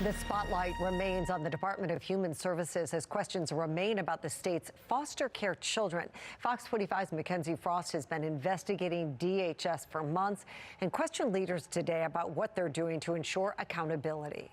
The spotlight remains on the Department of Human Services as questions remain about the state's foster care children. Fox 25's Mackenzie Frost has been investigating DHS for months and questioned leaders today about what they're doing to ensure accountability.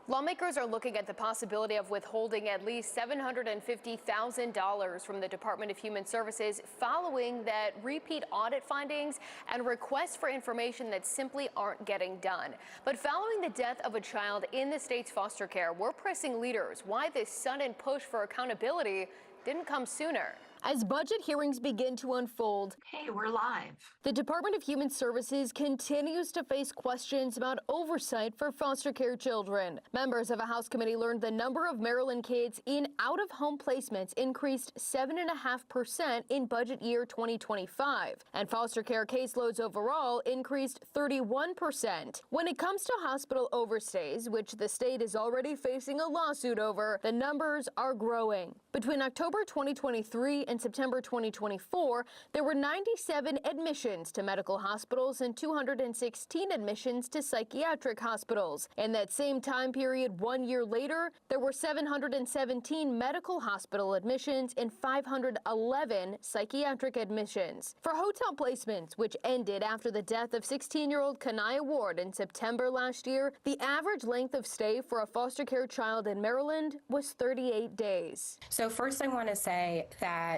Lawmakers are looking at the possibility of withholding at least $750,000 from the Department of Human Services following that repeat audit findings and requests for information that simply aren't getting done. But following the death of a child in the state's foster care, we're pressing leaders why this sudden push for accountability didn't come sooner. As budget hearings begin to unfold, hey, we're live. The Department of Human Services continues to face questions about oversight for foster care children. Members of a House committee learned the number of Maryland kids in out-of-home placements increased 7.5% in budget year 2025, and foster care caseloads overall increased 31%. When it comes to hospital overstays, which the state is already facing a lawsuit over, the numbers are growing. Between October 2023 and September 2024, there were 97 admissions to medical hospitals and 216 admissions to psychiatric hospitals. In that same time period, 1 year later, there were 717 medical hospital admissions and 511 psychiatric admissions. For hotel placements, which ended after the death of 16-year-old Kanaya Ward in September last year, the average length of stay for a foster care child in Maryland was 38 days. So first I want to say that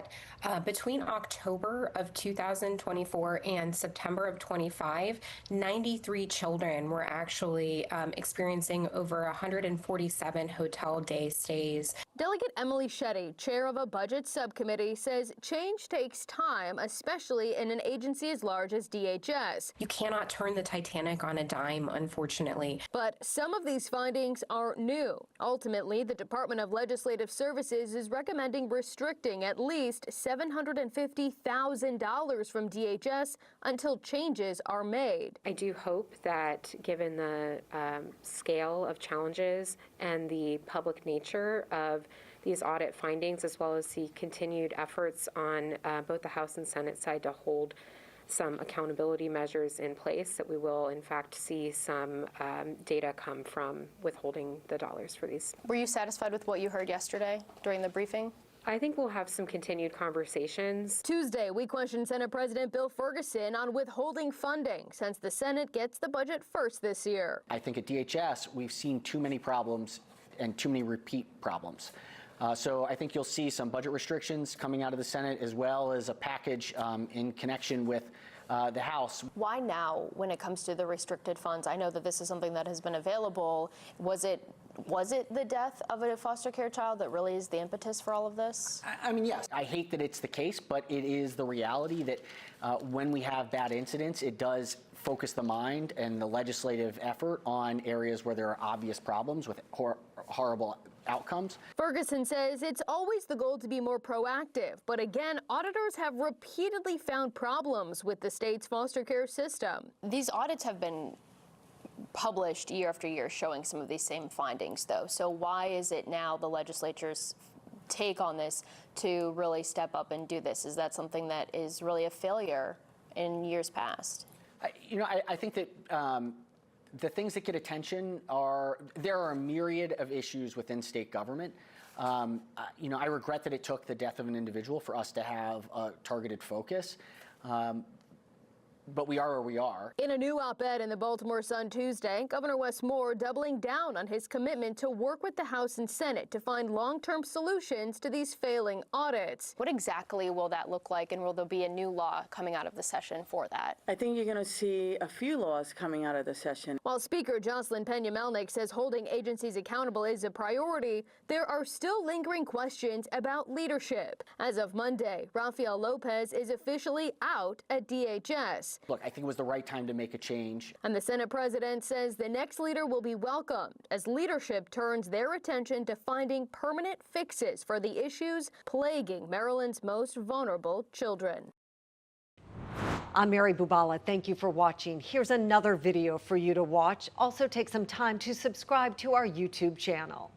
between October of 2024 and September of 25, 93 children were actually experiencing over 147 hotel day stays. Delegate Emily Shetty, chair of a budget subcommittee, says change takes time, especially in an agency as large as DHS. You cannot turn the Titanic on a dime, unfortunately. But some of these findings are new. Ultimately, the Department of Legislative Services is recommending restricting at least $750,000 from DHS until changes are made. I do hope that given the scale of challenges and the public nature of these audit findings, as well as the continued efforts on both the House and Senate side to hold some accountability measures in place, that we will in fact see some data come from withholding the dollars for these. Were you satisfied with what you heard yesterday during the briefing? I think we'll have some continued conversations. Tuesday, we questioned Senate President Bill Ferguson on withholding funding since the Senate gets the budget first this year. I think at DHS, we've seen too many problems and too many repeat problems. So I think you'll see some budget restrictions coming out of the Senate, as well as a package in connection with the House. Why now when it comes to the restricted funds? I know that this is something that has been available. Was it the death of a foster care child that really is the impetus for all of this? I mean, yes. I hate that it's the case, but it is the reality that when we have bad incidents, it does focus the mind and the legislative effort on areas where there are obvious problems with horrible outcomes. Ferguson says it's always the goal to be more proactive, but again, auditors have repeatedly found problems with the state's foster care system. These audits have been published year after year showing some of these same findings, though. So why is it now the legislature's take on this to really step up and do this? Is that something that is really a failure in years past? I think that the things that get attention there are a myriad of issues within state government. I regret that it took the death of an individual for us to have a targeted focus. But we are where we are. In a new op-ed in the Baltimore Sun Tuesday, Governor Wes Moore doubling down on his commitment to work with the House and Senate to find long-term solutions to these failing audits. What exactly will that look like, and will there be a new law coming out of the session for that? I think you're going to see a few laws coming out of the session. While Speaker Jocelyn Pena-Melnick says holding agencies accountable is a priority, there are still lingering questions about leadership. As of Monday, Rafael Lopez is officially out at DHS. Look, I think it was the right time to make a change. And the Senate president says the next leader will be welcomed as leadership turns their attention to finding permanent fixes for the issues plaguing Maryland's most vulnerable children. I'm Mary Bubala. Thank you for watching. Here's another video for you to watch. Also take some time to subscribe to our YouTube channel.